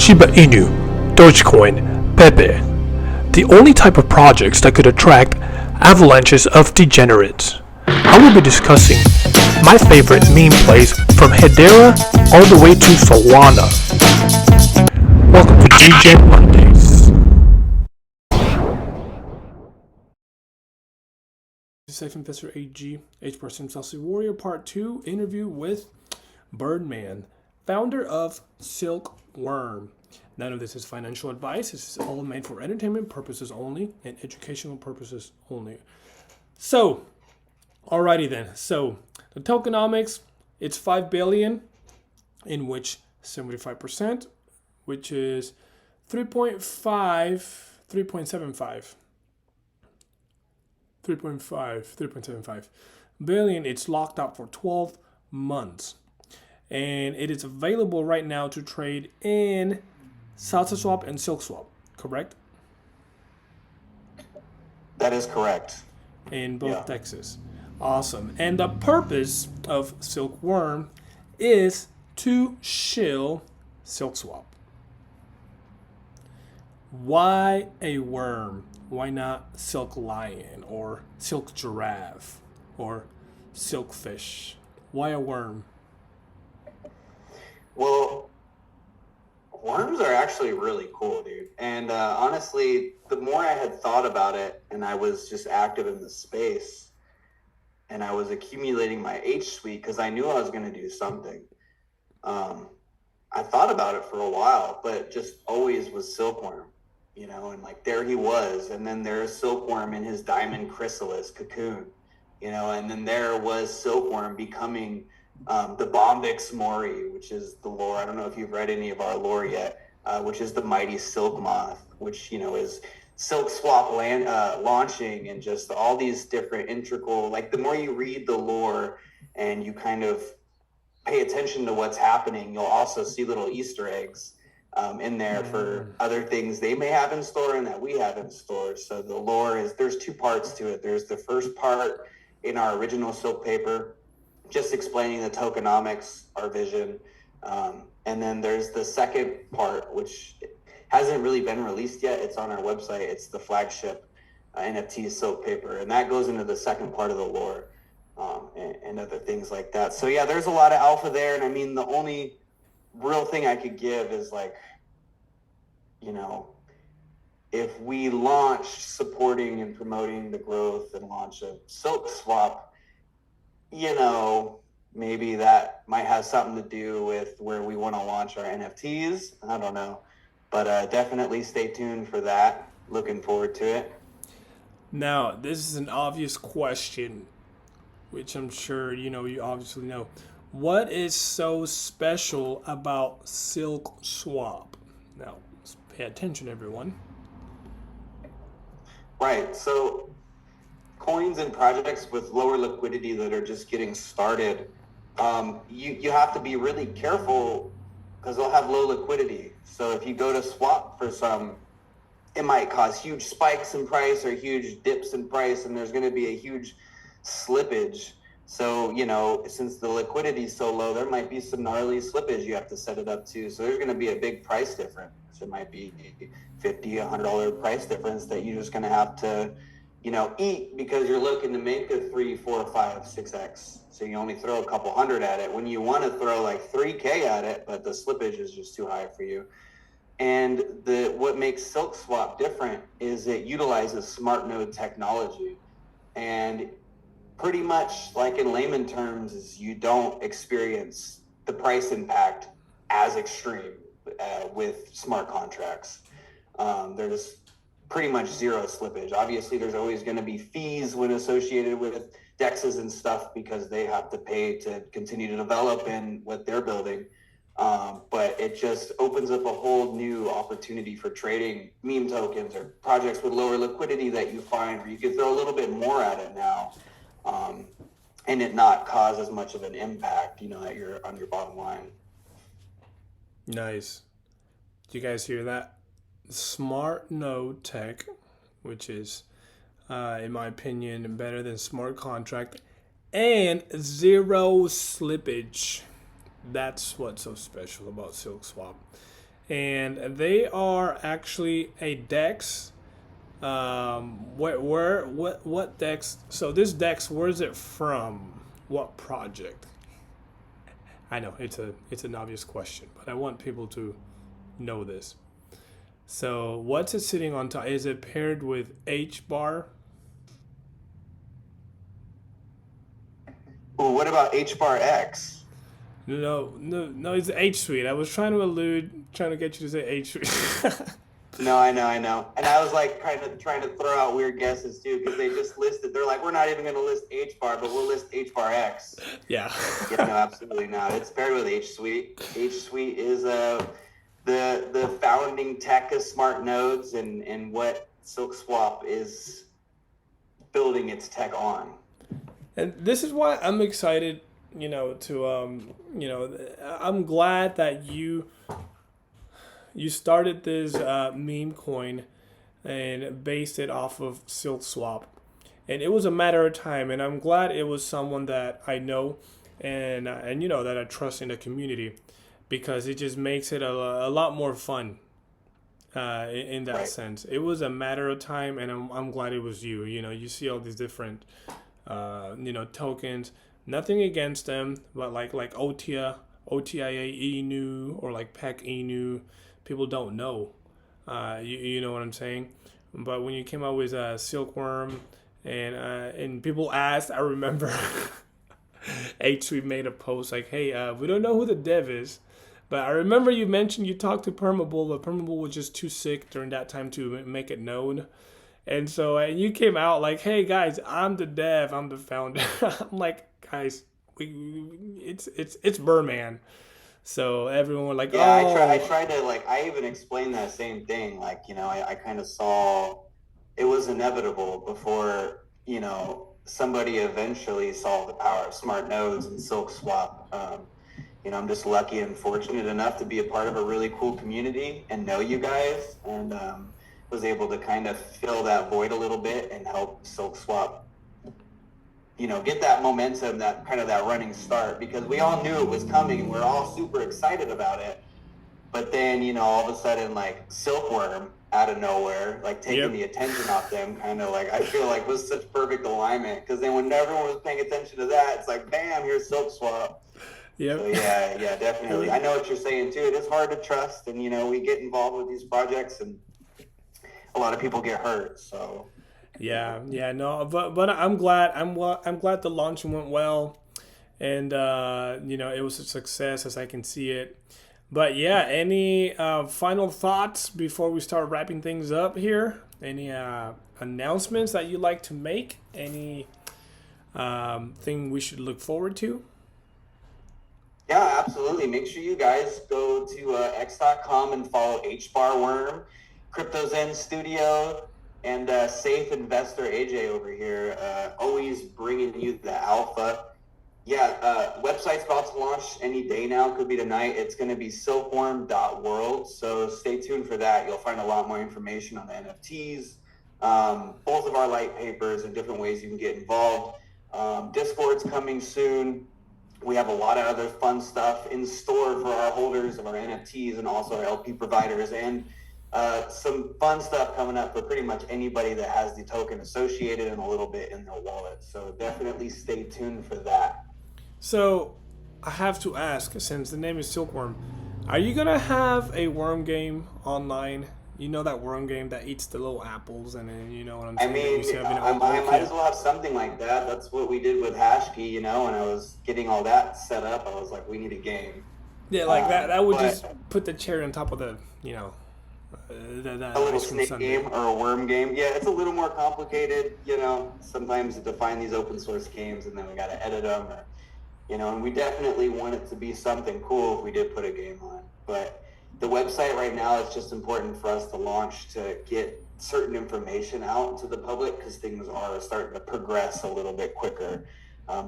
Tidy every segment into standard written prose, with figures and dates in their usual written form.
Shiba Inu, Dogecoin, Pepe. The only type of projects that could attract avalanches of degenerates. I will be discussing my favorite meme plays from Hedera all the way to Solana. Welcome to DEGEN Mondays. Safe Investor AG, H% Salsi Warrior Part 2 interview with Birdman, founder of SILKWORM. None of this is financial advice. This is all made for entertainment purposes only and educational purposes only. So, alrighty then. So, the tokenomics, it's 5 billion, in which 75%, which is 3.75 billion. It's locked up for 12 months. And it is available right now to trade in SilkSWORM and SilkSWORM, correct? That is correct. In both Texas. Awesome. And the purpose of SilkWORM is to shill SilkSWORM. Why a worm? Why not silk lion or silk giraffe or silkfish? Why a worm? Well, worms are actually really cool, dude. And honestly, the more I had thought about it and I was just active in the space and I was accumulating my H suite because I knew I was going to do something. I thought about it for a while, but just always was silkworm, you know, and like there he was. And then there's silkworm in his diamond chrysalis cocoon, you know, and then there was silkworm becoming the Bombyx Mori, which is the lore. I don't know if you've read any of our lore yet, which is the mighty silk moth, which, you know, is SilkSWORM launching and just all these different integral, like the more you read the lore and you kind of pay attention to what's happening, you'll also see little Easter eggs in there for other things they may have in store and that we have in store. So the lore is, there's two parts to it. There's the first part in our original silk paper, just explaining the tokenomics, our vision. And then there's the second part, which hasn't really been released yet. It's on our website. It's the flagship NFT silk paper. And that goes into the second part of the lore and other things like that. So yeah, there's a lot of alpha there. And I mean, the only real thing I could give is like, you know, if we launched supporting and promoting the growth and launch of SilkSWORM, you know, maybe that might have something to do with where we want to launch our NFTs. I don't know. But definitely stay tuned for that. Looking forward to it. Now, this is an obvious question, which I'm sure, you know, you obviously know. What is so special about SilkSWORM? Now, let's pay attention, everyone. Right. So coins and projects with lower liquidity that are just getting started, you have to be really careful because they'll have low liquidity. So if you go to swap for some, it might cause huge spikes in price or huge dips in price, and there's going to be a huge slippage. So, you know, since the liquidity is so low, there might be some gnarly slippage you have to set it up to. So there's going to be a big price difference. It might be $50, $100 price difference that you're just going to have to, you know, eat because you're looking to make a 3, 4, 5, 6x. So you only throw a couple hundred at it when you want to throw like 3K at it, but the slippage is just too high for you. And what makes SilkSWORM different is it utilizes smart node technology. And pretty much like in layman terms is you don't experience the price impact as extreme with smart contracts. There's pretty much zero slippage. Obviously, there's always going to be fees when associated with DEXs and stuff because they have to pay to continue to develop in what they're building. But it just opens up a whole new opportunity for trading meme tokens or projects with lower liquidity that you find where you can throw a little bit more at it now and it not cause as much of an impact, you know, on your bottom line. Nice. Do you guys hear that? Smart node tech, which is, in my opinion, better than smart contract, and zero slippage. That's what's so special about SilkSWORM. and they are actually a DEX. What DEX? So this DEX, where is it from? What project? I know it's an obvious question, but I want people to know this. So what's it sitting on top? Is it paired with H bar? Well, what about H bar X? No, it's H suite. I was trying to get you to say H suite. No, I know. And I was like trying to throw out weird guesses too, because they just listed. They're like, we're not even going to list H bar, but we'll list H bar X. Yeah. Yeah, no, absolutely not. It's paired with H suite. H suite is the founding tech of smart nodes and what SilkSwap is building its tech on. And this is why I'm excited, I'm glad that you started this meme coin and based it off of SilkSwap. And it was a matter of time, and I'm glad it was someone that I know and that I trust in the community, because it just makes it a lot more fun in that Right. sense. It was a matter of time, and I'm glad it was you. You see all these different tokens. Nothing against them, but like OTIA Inu, or like PEC Inu, people don't know. You know what I'm saying? But when you came out with Silkworm, and people asked, I remember H3 made a post like, "Hey, we don't know who the dev is." But I remember you mentioned you talked to Permabull, but Permabull was just too sick during that time to make it known. And so you came out like, "Hey guys, I'm the dev, I'm the founder." I'm like, "Guys, it's Burman." So everyone was like, Yeah, I "Oh, tried to I even explained that same thing. I kind of saw it was inevitable before, somebody eventually saw the power of smart nodes and SilkSwap. I'm just lucky and fortunate enough to be a part of a really cool community and know you guys, and was able to kind of fill that void a little bit and help SilkSwap, get that momentum, that kind of that running start, because we all knew it was coming and we're all super excited about it. But then, all of a sudden, Silkworm out of nowhere, taking yep, the attention off them, kind of I feel like was such perfect alignment. Because then when everyone was paying attention to that, it's like, bam, here's SilkSwap. So yep." yeah, definitely. I know what you're saying too. It is hard to trust, and we get involved with these projects, and a lot of people get hurt. So Yeah, no, but I'm glad. I'm glad the launch went well, and it was a success as I can see it. But yeah, any final thoughts before we start wrapping things up here? Any announcements that you'd like to make? Any thing we should look forward to? yeah, absolutely. Make sure you guys go to x.com and follow HBarWorm, CryptoZen Studio, and Safe Investor AJ over here, always bringing you the alpha. Yeah, website's about to launch any day now. Could be tonight. It's going to be silkworm.world. So stay tuned for that. You'll find a lot more information on the NFTs, both of our light papers, and different ways you can get involved. Discord's coming soon. We have a lot of other fun stuff in store for our holders of our NFTs and also our LP providers, and some fun stuff coming up for pretty much anybody that has the token associated and a little bit in their wallet. So definitely stay tuned for that. So I have to ask, since the name is Silkworm, are you gonna have a worm game online? You know that worm game that eats the little apples, and then you know what I'm I saying. That mean, we see in I old might as Nokia. well have something like that. That's what we did with Hashkey, when I was getting all that set up. I was like, we need a game. Yeah, like that. That would just But put the cherry on top of the that a little ice cream snake sundae. game or a worm game. Yeah, it's a little more complicated, sometimes to find these open source games, and then we got to edit them, and we definitely want it to be something cool if we did put a game on. But the website right now is just important for us to launch to get certain information out to the public, because things are starting to progress a little bit quicker.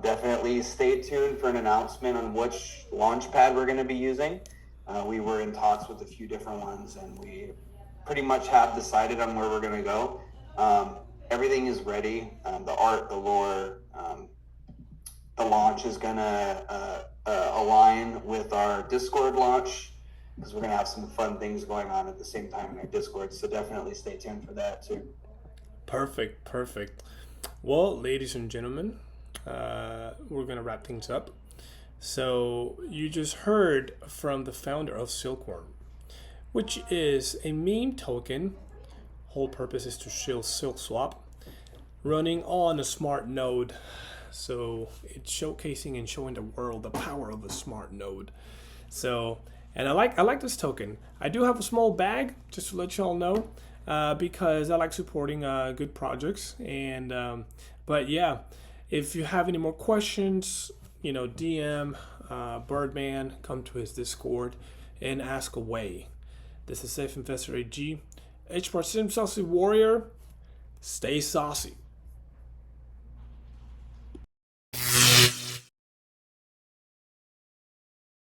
Definitely stay tuned for an announcement on which launch pad we're going to be using. We were in talks with a few different ones, and we pretty much have decided on where we're going to go. Everything is ready. The art, the lore, the launch is going to align with our Discord launch. because we're going to have some fun things going on at the same time in our Discord. So definitely stay tuned for that too. Perfect, perfect. Well, ladies and gentlemen, we're going to wrap things up. So you just heard from the founder of Silkworm, which is a meme token. Whole purpose is to shield silk swap, running on a smart node. So it's showcasing and showing the world the power of a smart node. So, and I like this token. I do have a small bag, just to let y'all know, because I like supporting good projects. And but yeah, if you have any more questions, DM Birdman, come to his Discord and ask away. This is Safe Investor AG. H% Saucy Warrior. Stay saucy.